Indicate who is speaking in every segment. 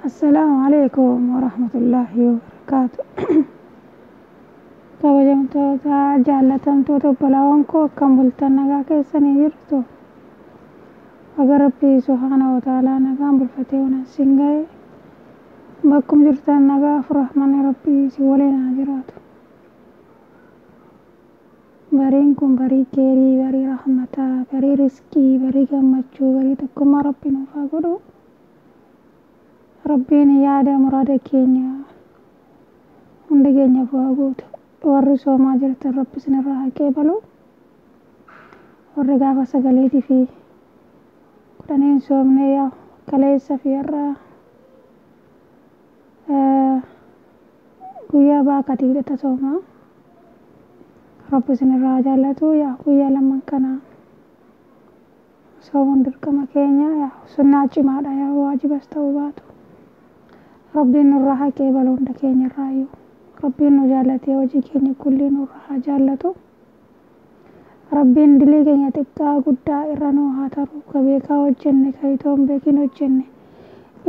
Speaker 1: Assalamualaikum warahmatullahi wabarakatuh. Kabajamtoota jaallatamtoota obbolaawwan koo akkam bultan nagaa keessanii jirtu? Baga Rabbii subhaanahu wa ta'aalaa nagaan bulfatee waan isin ga'e bakkum jirtan nagaa fi rahmanni Rabbii si waliin haa jiraatu. Bariin kun barii keerii, barii rahmataa, barii riskii, barii gammachuu, barii tokkummaa Rabbii nuuf haa godhu. Rabbiin yaada muraada keenya hunda keenyaaf haa guutu. Warri soomaa jirtan Rabbi isinirraa haa qeebalu. Warri gaafa sagaleetii fi kudhaniin soomnee yaa kaleessa fi har'aa guyyaa baaqatii hidhata soomaa Rabbi isinirraa haa jaallatu. Yaa guyyaa lamman kana soomuun dirqama keenya yaa sunnaa cimaadha yaa waajibas ta'uu baatu. Rabbiin nurraa haa qeebalu hunda keenyarraa iyyuu. Rabbiin nu jaallatee hojii keenya kulli nurraa haa jaallatu. Rabbiin dilii keenya xiqqaa guddaa irra nuu haa taru. Ka beekaa hojjenne ka itoo hin beekin hojjenne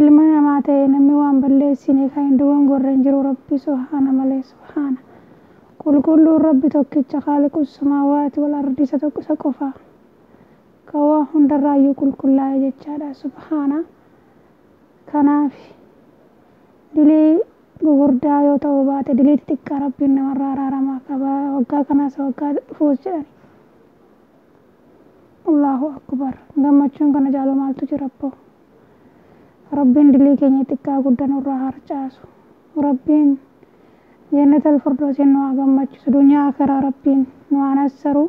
Speaker 1: ilma namaa ta'e namni waan balleessine ka hin dogongorre hin jiru Rabbi subhaana malee subhaana. Qulqulluun Rabbi tokkicha Khaaliqus samaawaati wal ardi isa tokko isa qofaa. Ka waa hundarraa iyyuu qulqullaa'e jechaadha subhaana. Kanaaf dilii gugurdaa yoo ta'uu baate dilii xixiqqaa Rabbiin namarraa araaramaa qaba. Waggaa kanaas waggaa dhufuus jedhani. Allahu akbar. Gammachuun kana caalu maaltu jira abboo? Rabbiin dilii keenya xiqqaa guddaa nurraa harcaasu. Rabbiin jannatal firdawsiin nu haa gammachiisu. Dunyaa akhiraa Rabbiin nu haa nassaru.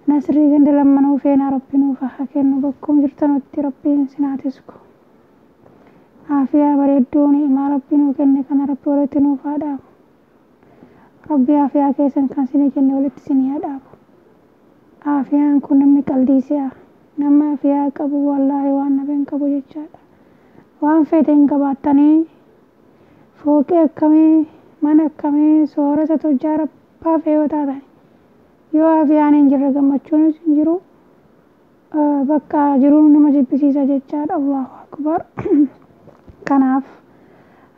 Speaker 1: Nasrii ganda lammanuu feenaa Rabbiin nuuf haa kennu. Bakkum jirtanutti Rabbiin isin haa tisku. Aafiyaa bareedduu ni'imaa Rabbi nuu kenne kana Rabbi walitti nuuf haa dhaabu. Rabbi aafiyaa keessan kan isinii kenne walitti isinii haa dhaabu. Aafiyaan kun namni qaldiisi'a. Nama aafiyaa qabu wallaahi waan nabe hin qabu jechaadha. Waan fedhe hin qabaattanii fooqii akkamii mana akkamii soorata tojjaa Rabbaaf yoo taatan yoo aafiyaan hin jirre gammachuunis hin jiru. Bakka jiruun nama jibbisiisa jechaadha. Allahu akbar. Kanaaf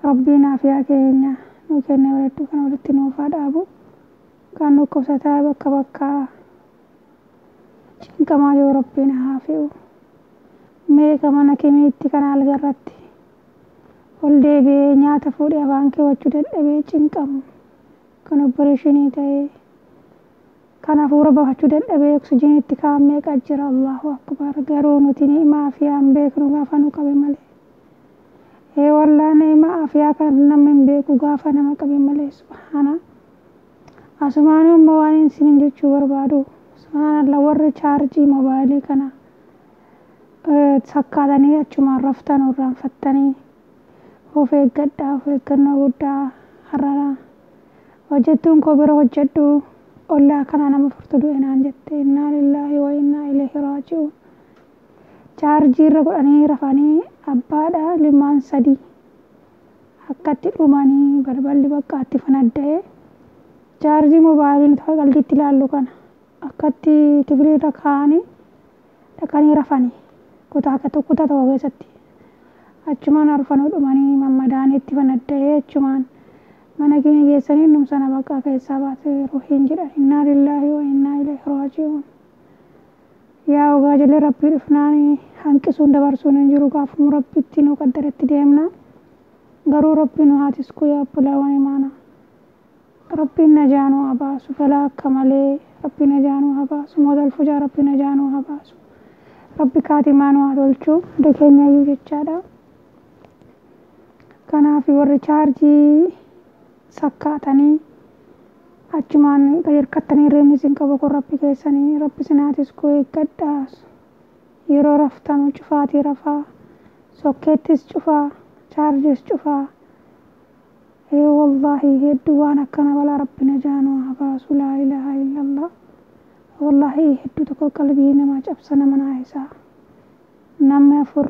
Speaker 1: Rabbiin aafiyaa keenya nuu kenne bareedduu kana walitti nuuf haa dhaabu. Kan dhukkubsataa bakka bakkaa cinqamaa jiru Rabbiin haa fi'u. Meeqa mana kimiitti kana algarratti ol deebi'ee nyaata fuudhee afaan keewwachuu dadhabee cinqamu. Kan opereeshinii ta'ee kan hafuura bahachuu dadhabee oksijiiniitti kaa'an meeqa jira. Allahu akbar. Garuu nuti ni'imaa aafiyaan beeknu gaafa nu qabe malee. Wallaahi ni'imaa aafiyaa kan namni hin beeku gaafa nama qabe malee subhaana. Asumaanuu immoo waan isin jechuu barbaadu subhaanallah warri chaarjii moobaayilii kana sakkaatanii achumaan raftan irraanfattanii of eeggadhaa. Of eeggannoo guddaa har'aa hojjettuun koo bira hojjedhu ollaa kana nama furtu du'e naan jette. Innaa lillaahi wa innaa ilaihi raaji'uun. Chaarjii irra godhanii rafanii abbaadha limaan sadii akkatti dhumanii balballi bakka itti fanadda'ee chaarjii moobaayiliin ta'e qalbiitti ilaallu kana akkatti kifilii irra kaa'anii dhaqanii rafanii kutaa tokko keessatti achumaan arfanuu dhumanii mammadaanii itti fanadda'ee achumaan mana keenya geessanii numsana bakka keessaa baatee ruhiin jedhan. Innaa lillaahi wa innaa ilaihi raaji'uun. Yaa ogaa jalee Rabbii dhufnaan hanqisuun dabarsuun hin jiru. Gaafuma Rabbitti nu qaddaretti deemna. Garuu Rabbii nu haa tisku yaa obbolaawwan imaanaa. Rabbiin najaa nu haa baasu. Balaa akka malee Rabbi najaa nu haa baasu. Moodal fujaa Rabbi najaa nu haa baasu. Rabbi kaatimaa nu haa tolchu. Hunda keenya iyyuu jechaadha. Kanaaf warri chaarjii sakkaatanii achumaan gadi hirkattanii reemni isin qabu kun Rabbi keessanii Rabbi isin haa tisku eeggadhaa. Yeroo raftan cufaatii rafaa. Sokkeettis cufaa. Chaarjis cufaa. Wallaahi hedduu waan akkana balaa Rabbi najaa nu haa baasu. Laa ilaaha illallah. Wallaahi hedduu tokko qalbii namaa cabsa nama naayisaa. Namni afur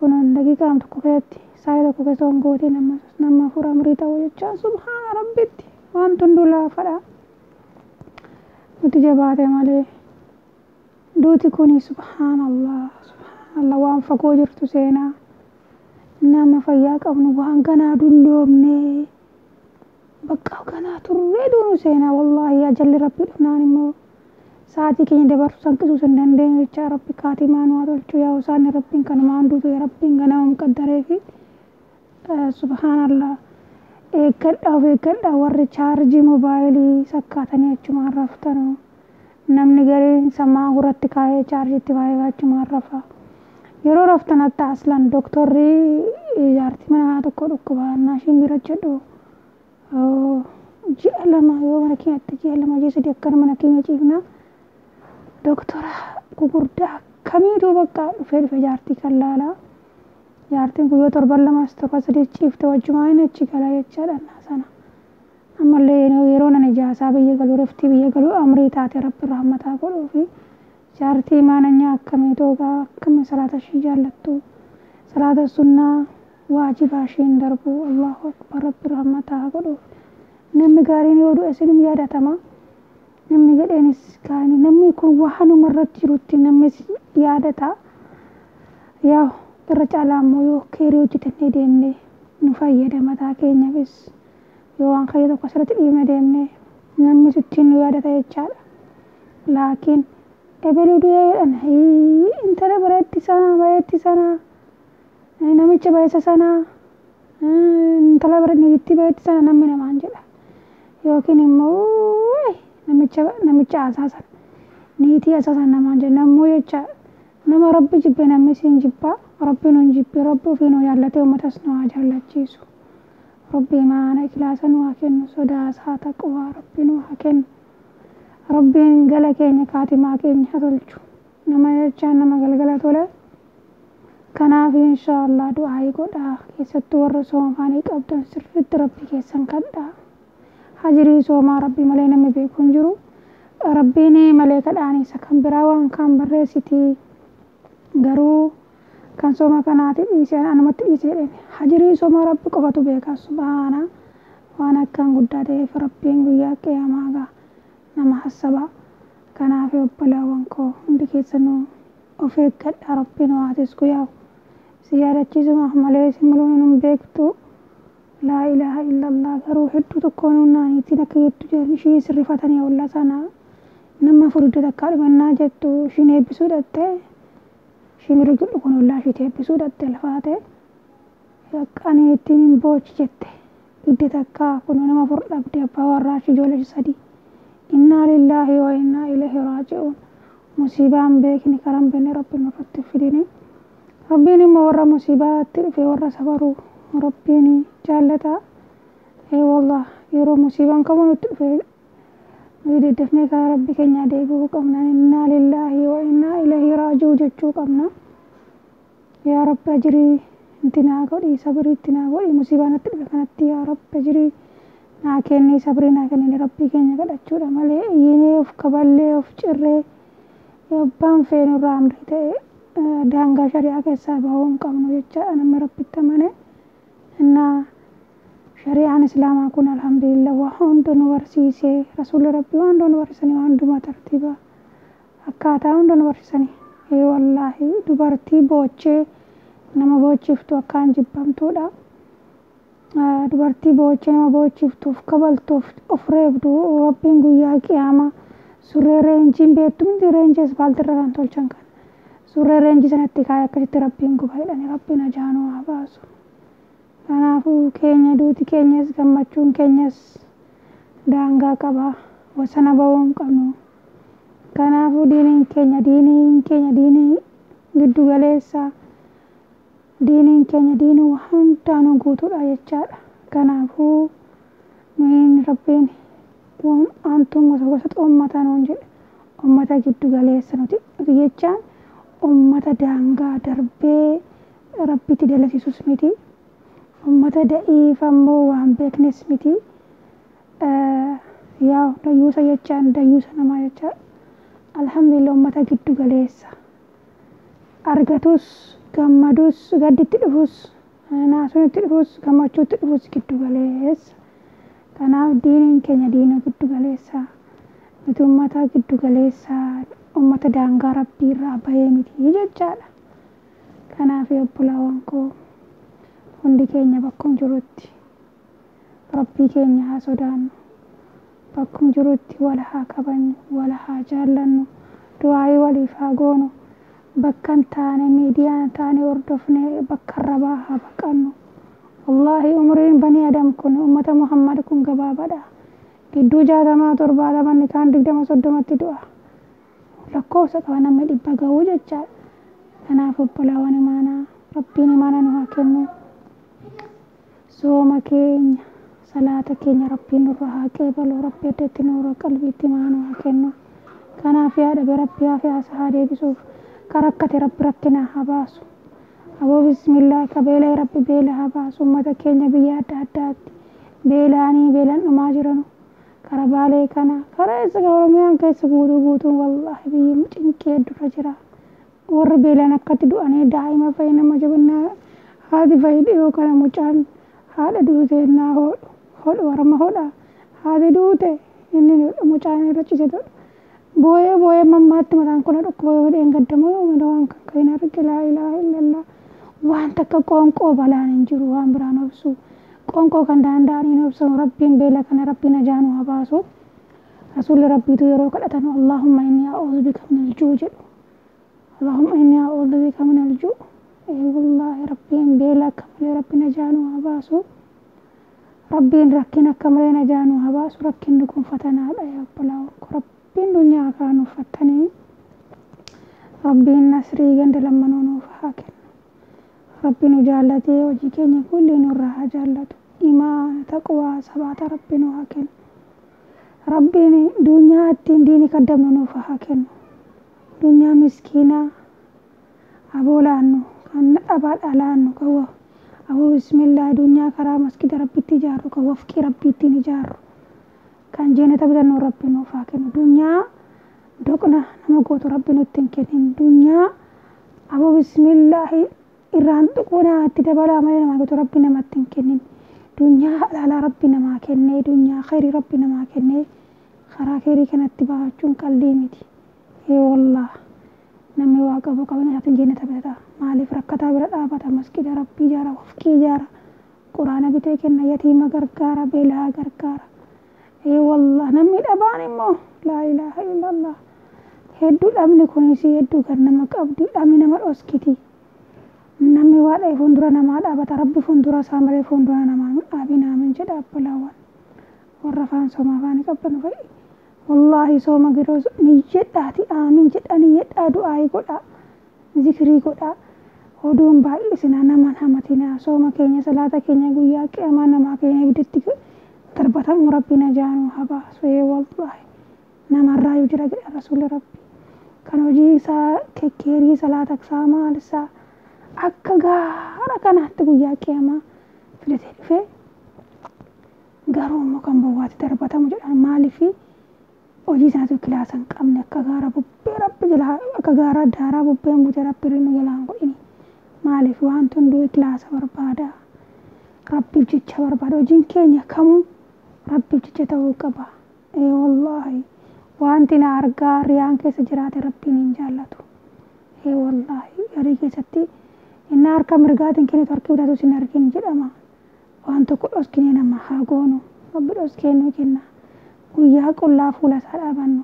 Speaker 1: kun daqiiqaa tokko keessatti saayii tokko keessa hongootii nama afur amrii ta'uu jecha subhaana Rabbitti waan hunduu laafadha. Nuti jabaate malee duuti kuni subhaanallah waan fagoo jirtu seenaa nama fayyaa qabnu waan ganaa dulloomnee bakka ganaa turree duunu seenaa wallaahi ajalli rabbii dhufnaan immoo sa'aatii keenya dabarsu hanqisuu hin dandeenyu jecha rabbi kaatimaan waa tolchu yaa isaan rabbiin kanumaan duutu yaa rabbiin ganaa muqaddaree fi subhaanallah eeggadhaa warri chaarjii moobaayilii sakkaatanii achumaan raftanu namni gariin samaa gurratti kaayee chaarjiitti baay'ee achumaan rafa yeroo raftanatti aslan doktorri jaartii mana tokko dhukkubannaa ishiin bira jedhu ji'a lama yoo mana keenyatti ji'a lama ji'a sadii akkana mana keenya ciifna doktora gugurdaa kamiituu bakka dhufe jaartii kan laalaa jaartiin kun yoo torban lamas torba sadii ciifte wajjumaa hin achi galaa jechaadha sana ammallee yeroo nan ijaasaa biyya galuu raftii biyya galuu amrii taate rabbi rahmataa godhuu fi jaartii maananyaa akkamiituu akkami salaata ishii jaallattu salaata sunnaa waajibaa ishiin darbu allahu akbar rabbi rahmataa godhuu namni gaariin yoo du'e isinum yaadatama namni gadheenis gaanii namni kun waanuma irratti jirutti namni yaadata yaa irra caalaa ammoo yoo keerii hojjetannee deemnee nu fayyada mataa keenyaafis yoo waan kayya tokko asirratti dhiibne deemnee namni sittiin nu yaadata jechaadha laakiin ebeluu du'eedhaan intala bareetti sana namicha baay'isa sana intala bareetti baay'eetti sana namni namaan jedha yookiin immoo namicha asaasan niitii asaasan namaan jedha nammoo jecha nama rabbi jibbe namni siin jibbaa rabbi nun jibbe rabbi ofii nu jaallatee uummatas nu haa jaallachiisu rabbi maana ikhlaasa nu haa kennu sodaasaa taqwaa rabbi nu haa kennu rabbiin gala keenya kaatimaa keenya haa tolchu nama jechaan nama galgala tole kanaaf inshaallah du'aa godhaa keessattuu warra sooma afaanii qabdan sirriitti rabbi keessan kadhaa hajirii soomaa rabbi malee namni beeku hin jiru rabbiin malee kadhaanii isa kan biraa waan kan barreessitii garuu kan sooma kanaati dhiisee anumatti dhiisee hajirii soomaa rabbi qofatu beeka subhaana waan akkaan guddaa ta'eef rabbiin guyyaa qiyamaagaa nama hassaba kanaaf obbolaawwan koo hundi keessanuu of eeggadhaa rabbiin waatis guyyaa si yaadachiisuma malee si mul'uun hin beektu laa ilaaha illallah garuu hedduu tokkoon naaniitiin akka jettu jedhan ishii sirrifatanii ollaa sana nama furdee takkaa dhumannaa jettu ishiin eebbisuu dhatte ishii mirgi kun ollaa ishii eebbisuu dhatte lafaate yaqqanii ittiin hin boochi jette gidde takkaa kun nama furdhabde abbaa warraa ishii ijoollee sadii innaa lillaahi wa innaa ilaihi raaji'uun musiibaan beekni karan beekne rabbiin nurratti fidini rabbiin immoo warra musiibaatti dhufe warra sabaruu rabbiin jaallata wallah yeroo musiibaan qabu nutti dhufe nuyi deddafnee karaa rabbi keenya deebi'uu qabna innaa lillaahi wa innaa ilaihi raaji'uun jechuu qabna yaa rabbi ajirii intinaa godhi sabrii intinaa godhi musiibaan natti dhufe kanatti yaa rabbi ajirii naa kenni sabrii naa kenni rabbii keenya kadhachuudha malee iyyinee of kaballee of cirree abbaan feenurraa amrii ta'e daangaa shari'aa keessaa bahuu hin qabnu jechaadha namni rabbitti amane innaa shari'aan islaamaa kun alhamdulillah waa hunda nu barsiisee rasuulli rabbii waan hunda nu barsiisanii waan hundumaa tartiiba akkaataa hunda nu barsiisanii wallaahi dubartii boochee nama boochiftu akkaan jibbamtuudha dubartii boochee nama boochiftuuf kabaltuuf of reebdu rabbiin guyyaa qiyaamaa surree reenjiin beektu miti reenjii asfaaltirra kan tolchan kan surree reenjii sanatti kaayee akkasitti rabbiin gubaadhani rabbiin ajaanuu haa baasu kanaafuu keenya duuti keenyas gammachuun keenyas daangaa qaba wasana bahuu hin qabnu kanaafuu diiniin keenya diinii giddu galeessa diiniin keenya diinii waan hundaanuu guutuudha jechaadha kanaafuu nuyin rabbiin wantoon gosa uummataa nuun jedhe uummata giddu galeessa nuti jechaan uummata daangaa darbee rabbitti dalasiisus miti uummata da'iif ammoo waan beeknes miti yaa dayyuusa jechaan dayyuusa namaa jechaa alhamdulillah uummata giddu galeessa argatus gammadus gadditti dhufus naasunitti dhufus gammachuutti dhufus giddu galeessa kanaaf diiniin keenya diina giddu galeessa nuti uummata giddu galeessa uummata daangaa rabbii irraa bahee miti jechaadha kanaaf obbolaawwan koo hundi keenya bakkuma jirutti rabbii keenya haa sodaannu, bakkuma jirutti wal haa kabajnu, wal haa jaallannu, du'aayii waliif haa goonu, bakka hin taane miidiyaa hin taane hordofnee bakka rabaa haa baqannu. Wallaahi umriin banii adam kun ummata Muhammad kun gabaabaadha. Gidduu 60-70 kaan 20-30tti du'a. Lakkoofsa qaba namni 100 gahuu jechaadha. Kanaaf obbolaawwan imaanaa rabbiin imaana nu haa kennu. Sooma keenya salaata keenya rabbiin nurra haa qeebalu, rabbi addeetti nurra qalbiitti imaana nu haa kennu. Kanaaf yaada rabbi haasa haa deebisuuf karakkate rabbi rakkina haa baasu. Aboo bismillah kabeela rabbi beela haa baasu. Ummata keenya biyya adda addaatti beelaan dhumaa jiranu kara baalee kana kara isa Oromiyaan keessa guutuun wallaahi biyyi cinqii heddurra jira. Warri beelaan akkatti du'anii daa'ima fa'i nama jabannaa haati fa'i dhiyoo kana mucaan haadha duute naa hodhu warma hodha haati duute inni mucaan irra cise todha. Booyee mammaatti mataan kun dhukkuba yoo dheen gaddamoo waan kan kahin arge laa ilaaha illallah. Waan takka qoonqoo balaan hin jiru waan biraan obsu. Qoonqoo kan danda'aniin obsan rabbiin beela kana rabbiin ajaanu haa baasu. Rasuulli rabbiitu yeroo kadhatan Allahumma inni a'uudhu bika minal juu jedhu. Allahumma inni a'uudhu bika minal juu. Wallaahi rabbiin beela akka malee rabbiin ajaanu haa baasu. Rabbiin rakkina akka malee ajaanu haa baasu. Rakkinni kun fatanaadha yaa obbolaawwan ko rabbiin dunyaa kaan uffatanii rabbiin nasrii ganda lammanoo nuuf haa kennu. Rabbiin nu jaallatee hojii keenya kulli nurraa haa jaallatu. Imaana taqwaa sabaata rabbiin nu haa kennu. Rabbiin dunyaa ittiin diini kaddamnu nuuf haa kennu. Dunyaa miskiinaa aboo laannu kan dhabaadha laannu kan aboo bismillah dunyaa karaa masgida rabbitti ijaarru kan wafqii rabbiittiin ijaarru kan jeenata bitannu rabbiin nuuf haa kennu. Dunyaa doqna nama gootu rabbiin nutti hin kennin. Dunyaa aboo bismillah irraan tuquna itti dabalaa malee nama gootu rabbiin namatti hin kennin. Dunyaa halaalaa rabbi namaa kennee dunyaa khayrii rabbi namaa kennee karaa khayrii kanatti baafachuun qalbii miti. Wallah namni waa qabu qabana isaatiin jeenata bitata. Maaliif rakkataa bira dhaabata masgida rabbii ijaara wafqii ijaara quraana bitee kenna yatiima gargaara beelaa gargaara. Wallah namni dhabaan immoo laa ilaaha illallah. Hedduu dhabni kunis hedduu kan nama qabdi dhabni nama dhoskiti. Namni waa dhahe fuuldura namaa dhaabata rabbi fuuldura isaa malee fuuldura namaa dhaabin aamin jedha obbolaawwan. Warra afaan soomaa afaan qabban fa'i. Wallaahi sooma giroo ni jedhaati aamin jedhanii jedhaa du'aayii godhaa zikirii godhaa. Oduun baay'isina naman hamatina sooma keenya salaata keenya guyyaa qiyaamaa namaa keenya ibiddatti darbatamu rabbiin ajaanu haa baasu. Wallaahi namarraayyuu jira jedha rasuulli rabbi. Kan hojii isaa kekkeerii salaata isaa maal isaa akka gaara kanaatti guyyaa qiyaamaa filatee dhufee garuu immoo kan bowwaatti darbatamu jedhan maaliifi hojii isaatu kilaasa hin qabne akka gaara bubbee rabbi jala akka gaara daaraa bubbeen bute rabbi rinnu jalaan godhini. Maaliif wanti hunduu kilaasa barbaada rabbiif jecha barbaada. Hojiin keenya kamuu rabbiif jecha ta'uu qaba. Wallaahi wanti na argaa riyaan keessa jiraate rabbiin hin jaallatu. Wallaahi garii keessatti inni harka mirgaatiin kennitu harki bitatu sin argin jedhama. Waan tokko dhoskinee nama haa goonu rabbi dhoskeenuu kenna. Guyyaa qullaa fuula isaa dhaabannu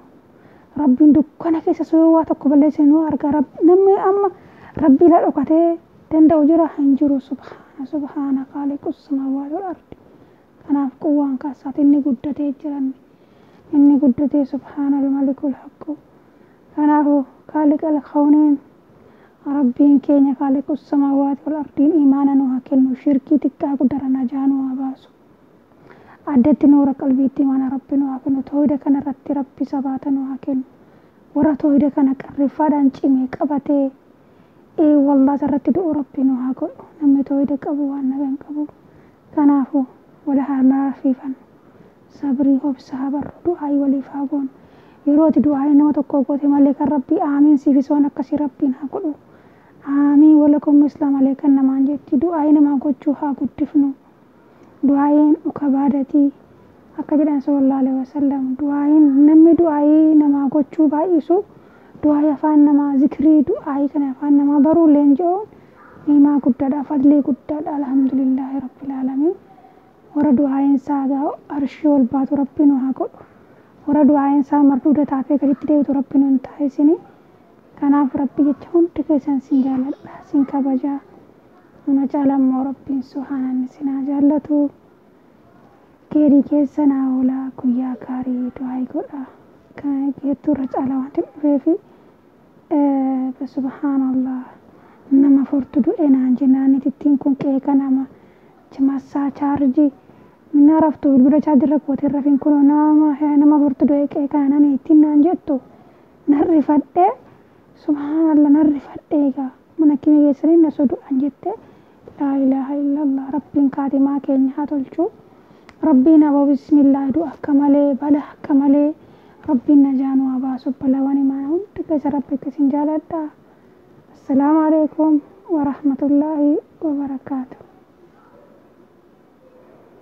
Speaker 1: rabbiin dukkana keessa soo tokko balleessinuu arga. Namni amma rabbii la dhokatee danda'u jira hin jiru. Subhaana qaaliqus samaawaati wal ardi. Kanaaf quwwaan kaasaati inni guddatee jiran inni guddatee subhaanal malikul haqqu. Kanaafuu qaaliqal qawniin rabbiin keenya qaaliqus samaawaati wal ardiin imaana nu haa kennu. Shirkii xiqqaa guddaa najaa nu haa baasu. Addatti nuura qalbiitti imaana rabbi nu haa kennu. Toohida kanarratti rabbi sabaata nu haa kennu. Warra toohida kana qarrifaadhaan cimee qabatee wallah sarratti du'u rabbi nu haa godhu. Namni toohida qabu waan nagaan qabu. Kanaafuu wala harmaa rafiifan sabrii hobsa haa barru du'aayii waliif haa goonu. Yeroo ati du'aayii nama tokko goote malee kan rabbii aamiin siifis waan akkasii rabbiin haa godhu. Aamiin walakum misla malee kan namaan jetti du'aayii namaa gochuu haa guddifnu. Du'aayiin ukabaadatii akka jedhan sallallahu alaihi wasallam du'aayiin namni du'aayii namaa gochuu baay'isu du'aayii afaan namaa zikirii du'aayii kana afaan namaa baruu leenji'uun niimaa guddaadha fadlii guddaadha alhamdulillaahi rabbil aalamiin. Warra du'aayin isaa gaa arshii ol baatu rabbiin haa godhu. Warra du'aayin isaa marduuda taatee gaditti deebitu rabbiin hin taasisini. Kanaaf rabbi jecha hundi keessan sin jaaladha sin kabajaa. Nama caalammoo rabbiin subhaanaan isin haa jaallatu. Geerii keessa naa oolaa guyyaa gaarii du'aayi godha. Geettuu irra caalaa wanti dhufeefi subhaanallah nama furtu du'e naan jennaan ittiin kun qeeqa nama cimasaa chaarjii minna raftu bilbila chaarjirra goote rafin kun nama furtu du'e qeeqa naan ittiin naan jettu narrifadhee subhaanallah narrifadhee egaa mana kimi keessanii na sodu'an jette laa ilaaha illallah rabbiin kaatimaa keenya haa tolchu. Rabbiin aboo bismillah du'a akka malee bala akka malee rabbiin najaanuu haa baasu balawwan himaa hundi keessa rabbitti sin jaaladha. Assalaamu alaikum wa rahmatullaahi wa barakaatuh.